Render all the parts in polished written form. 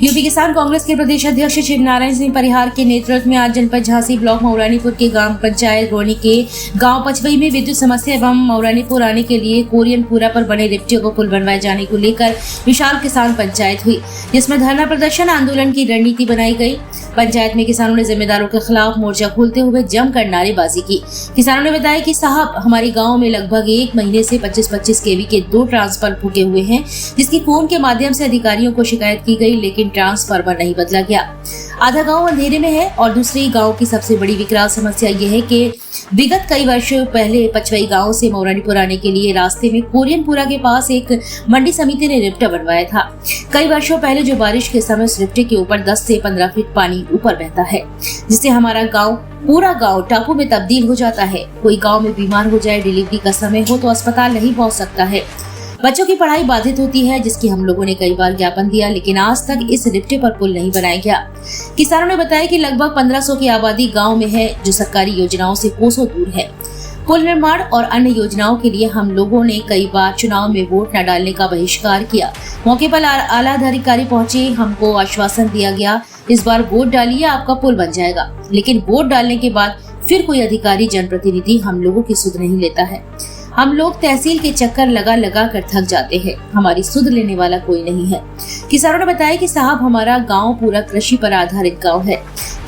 UP किसान कांग्रेस के प्रदेश अध्यक्ष शिवनारायण सिंह परिहार के नेतृत्व में आज जनपद झांसी ब्लॉक मऊरानीपुर के ग्राम पंचायत रोनी के गांव पचवई में विद्युत समस्या एवं मऊरानीपुर आने के लिए कोरियनपुरा पर बने रिफ्टियों को पुल बनवाए जाने को लेकर विशाल किसान पंचायत हुई, जिसमें धरना प्रदर्शन आंदोलन की रणनीति बनाई गई। पंचायत में किसानों ने जिम्मेदारों के खिलाफ मोर्चा खोलते हुए जमकर नारेबाजी की। किसानों ने बताया कि साहब, हमारे गांव में लगभग एक महीने से 25-25 केवी के 2 ट्रांसफार्मर फूके हुए हैं, जिसकी फोन के माध्यम से अधिकारियों को शिकायत की गई, लेकिन ट्रांसफार्मर नहीं बदला गया। आधा गांव अंधेरे में है और दूसरी गांव की सबसे बड़ी विकराल समस्या यह है कि विगत कई वर्षों पहले पचवई गांव से मऊरानीपुर आने के लिए रास्ते में कोरियनपुरा के पास एक मंडी समिति ने रिफ्ट बनवाया था। कई वर्षों पहले जो बारिश के समय उस रिफ्ट के ऊपर 10 से 15 फीट पानी ऊपर बहता है, जिससे हमारा गांव पूरा गांव टापू में तब्दील हो जाता है। कोई गांव में बीमार हो जाए, डिलीवरी का समय हो तो अस्पताल नहीं पहुंच सकता है। बच्चों की पढ़ाई बाधित होती है, जिसकी हम लोगों ने कई बार ज्ञापन दिया, लेकिन आज तक इस रिफ्टे पर पुल नहीं बनाया गया। किसानों ने बताया कि लगभग 1500 की आबादी गांव में है, जो सरकारी योजनाओं से कोसों दूर है। पुल निर्माण और अन्य योजनाओं के लिए हम लोगों ने कई बार चुनाव में वोट न डालने का बहिष्कार किया। मौके पर आला अधिकारी पहुंचे, हमको आश्वासन दिया गया, इस बार वोट डालिए, आपका पुल बन जाएगा। लेकिन वोट डालने के बाद फिर कोई अधिकारी जनप्रतिनिधि हम लोगों की सुध नहीं लेता है। हम लोग तहसील के चक्कर लगा कर थक जाते हैं, हमारी सुध लेने वाला कोई नहीं है। किसानों ने बताया कि साहब, हमारा गांव पूरा कृषि पर आधारित गांव है,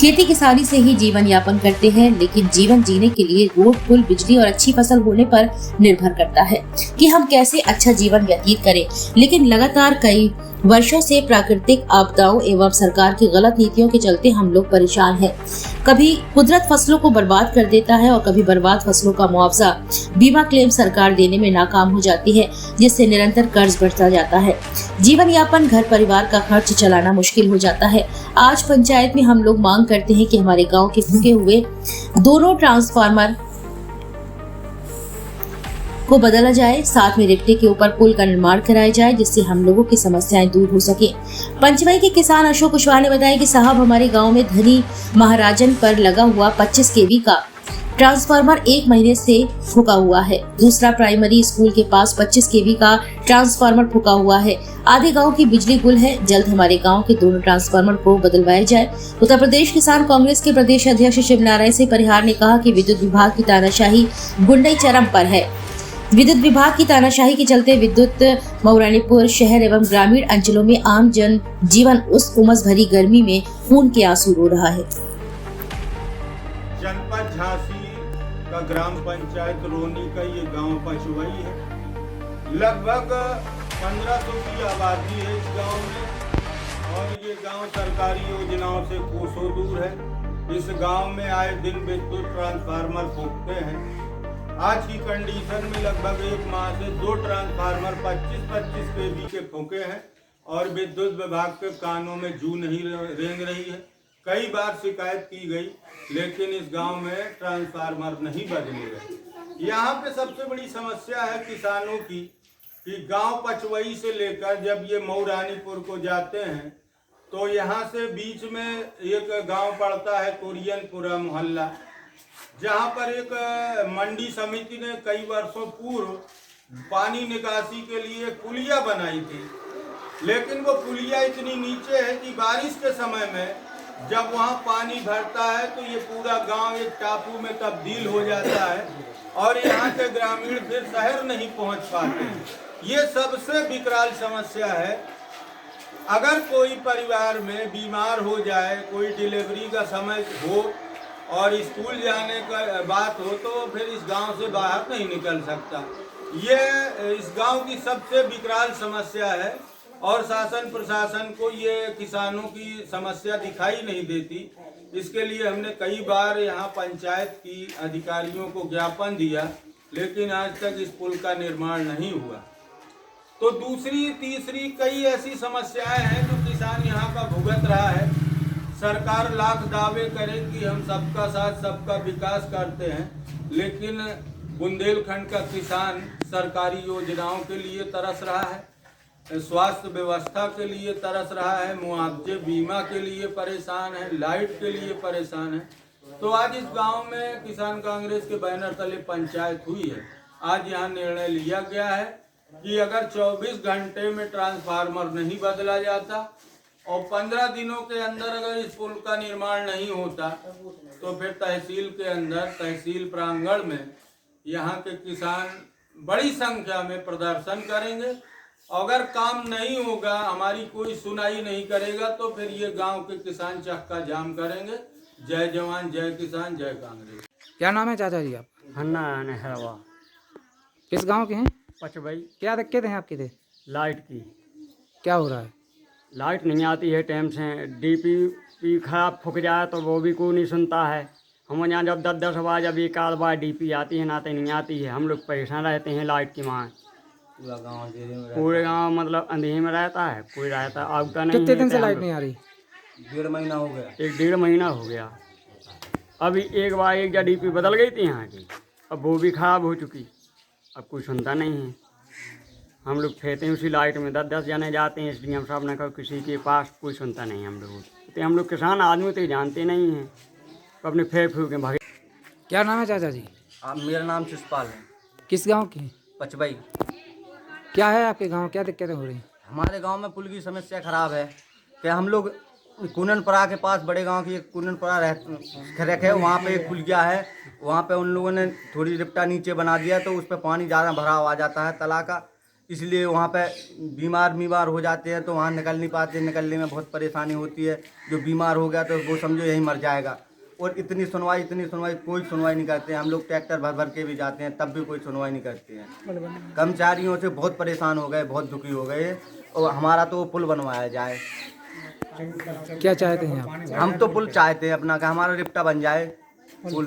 खेती किसानी से ही जीवन यापन करते हैं, लेकिन जीवन जीने के लिए रोड, पुल, बिजली और अच्छी फसल होने पर निर्भर करता है कि हम कैसे अच्छा जीवन व्यतीत करें। लेकिन लगातार कई वर्षों से प्राकृतिक आपदाओं एवं सरकार की गलत नीतियों के चलते हम लोग परेशान हैं। कभी कुदरत फसलों को बर्बाद कर देता है और कभी बर्बाद फसलों का मुआवजा बीमा क्लेम सरकार देने में नाकाम हो जाती है, जिससे निरंतर कर्ज बढ़ता जाता है। जीवन यापन, घर परिवार का खर्च चलाना मुश्किल हो जाता है। आज पंचायत में हम लोग मांग करते हैं कि हमारे गाँव के फूके हुए दोनों ट्रांसफार्मर को बदला जाए, साथ में रिफ्टे के ऊपर पुल का निर्माण कराया जाए, जिससे हम लोगों की समस्याएं दूर हो सके। पंचमई के किसान अशोक कुशवाहा ने बताया कि साहब, हमारे गांव में धनी महाराजन पर लगा हुआ 25 केवी का ट्रांसफार्मर 1 महीने से फूका हुआ है। दूसरा प्राइमरी स्कूल के पास 25 केवी का ट्रांसफार्मर फूका हुआ है। आधे गांव की बिजली गुल है, जल्द हमारे गांव के दोनों ट्रांसफार्मर को बदलवाया जाए। उत्तर प्रदेश किसान कांग्रेस के प्रदेश अध्यक्ष शिवनारायण सिंह परिहार ने कहा कि विद्युत विभाग की तानाशाही गुंडई चरम पर है। विद्युत विभाग की तानाशाही के चलते विद्युत मऊरानीपुर शहर एवं ग्रामीण अंचलों में आम जन जीवन उस उमस भरी गर्मी में खून के आंसू रो रहा है। जनपद झांसी का ग्राम पंचायत रोनी का ये गांव पचवई है। लगभग 1500 की आबादी है इस गांव में और ये गांव सरकारी योजनाओं से कोसों दूर है। इस गांव में आए दिन विद्युत ट्रांसफार्मर फूकते हैं। आज की कंडीशन में लगभग 1 माह से 2 ट्रांसफार्मर 25-25 केवी के फूके हैं और विद्युत विभाग के कानों में जू नहीं रेंग रही है। कई बार शिकायत की गई, लेकिन इस गांव में ट्रांसफार्मर नहीं बदले गए। यहाँ पे सबसे बड़ी समस्या है किसानों की कि गांव पचवई से लेकर जब ये मऊरानीपुर को जाते हैं तो यहाँ से बीच में एक गांव पड़ता है कोरियनपुरा मोहल्ला, जहाँ पर एक मंडी समिति ने कई वर्षों पूर्व पानी निकासी के लिए पुलिया बनाई थी, लेकिन वो पुलिया इतनी नीचे है कि बारिश के समय में जब वहाँ पानी भरता है तो ये पूरा गांव एक टापू में तब्दील हो जाता है और यहाँ के ग्रामीण फिर शहर नहीं पहुँच पाते। ये सबसे विकराल समस्या है। अगर कोई परिवार में बीमार हो जाए, कोई डिलीवरी का समय हो और स्कूल जाने का बात हो तो फिर इस गांव से बाहर नहीं निकल सकता। ये इस गांव की सबसे विकराल समस्या है और शासन प्रशासन को ये किसानों की समस्या दिखाई नहीं देती। इसके लिए हमने कई बार यहाँ पंचायत की अधिकारियों को ज्ञापन दिया, लेकिन आज तक इस पुल का निर्माण नहीं हुआ। तो दूसरी तीसरी कई ऐसी समस्याएं हैं जो किसान यहाँ का भुगत रहा है। सरकार लाख दावे करे कि हम सबका साथ सबका विकास करते हैं, लेकिन बुंदेलखंड का किसान सरकारी योजनाओं के लिए तरस रहा है, स्वास्थ्य व्यवस्था के लिए तरस रहा है, मुआवजे बीमा के लिए परेशान है, लाइट के लिए परेशान है। तो आज इस गांव में किसान कांग्रेस के बैनर तले पंचायत हुई है। आज यहाँ निर्णय लिया गया है कि अगर 24 घंटे में ट्रांसफार्मर नहीं बदला जाता और 15 दिनों के अंदर अगर इस पुल का निर्माण नहीं होता तो फिर तहसील के अंदर, तहसील प्रांगण में यहाँ के किसान बड़ी संख्या में प्रदर्शन करेंगे। अगर काम नहीं होगा, हमारी कोई सुनाई नहीं करेगा, तो फिर ये गांव के किसान चक्का जाम करेंगे। जय जवान, जय किसान, जय कांग्रेस। क्या नाम है चाचा जी आप? हन्ना नेहरवा किस गांव के हैं? पचवई। क्या दिक्कत है आपकी थे? लाइट की क्या हो रहा है? लाइट नहीं आती है टाइम से। डीपी खराब फूक जाए तो वो भी कोई नहीं सुनता है। हम यहाँ जब 10-10 बार जब एक आध बार डीपी आती है ना तो नहीं आती है। हम लोग परेशान रहते हैं लाइट की मांग। पूरे गांव मतलब अंधेरे में रहता है, कोई रहता आवता नहीं। कितने दिन से लाइट नहीं आ रही? 1.5 महीना हो गया। 1-1.5 महीना हो गया। अभी एक बार एक डीपी बदल गई थी यहाँ की, अब वो भी खराब हो चुकी। अब कोई सुनता नहीं है। हम लोग फेंकते हैं उसी लाइट में, 10-10 जने जाते हैं SDM साहब ने कहा, किसी के पास कोई सुनता नहीं है हम लोग। तो हम लोग किसान आदमी तो जानते नहीं हैं, तो अपने फेंक के भागे। क्या नाम है चाचा जी? मेरा नाम शिषपाल है, किस गांव के? पचवई। क्या है आपके गांव, क्या दिक्कतें हो रही? हमारे गांव में पुल की समस्या खराब है कि हम लोग कुननपरा के पास, बड़े गांव की एक कुननपरा रखे, वहाँ पे एक पुलिया है। वहाँ पे उन लोगों ने थोड़ी रिप्टा नीचे बना दिया तो उस पर पानी ज़्यादा भराव आ जाता है तला का, इसलिए वहाँ पे बीमार हो जाते हैं, तो वहाँ निकल नहीं पाते। निकलने में बहुत परेशानी होती है। जो बीमार हो गया तो वो समझो यहीं मर जाएगा। और इतनी सुनवाई कोई सुनवाई नहीं करते हैं। हम लोग ट्रैक्टर भर के भी जाते हैं, तब भी कोई सुनवाई नहीं करते हैं। कर्मचारियों से बहुत परेशान हो गए, बहुत दुखी हो गए। और हमारा तो पुल बनवाया जाए। क्या चाहते हैं आप? हम तो पुल चाहते हैं अपना, कि हमारा रिप्टा बन जाए पुल।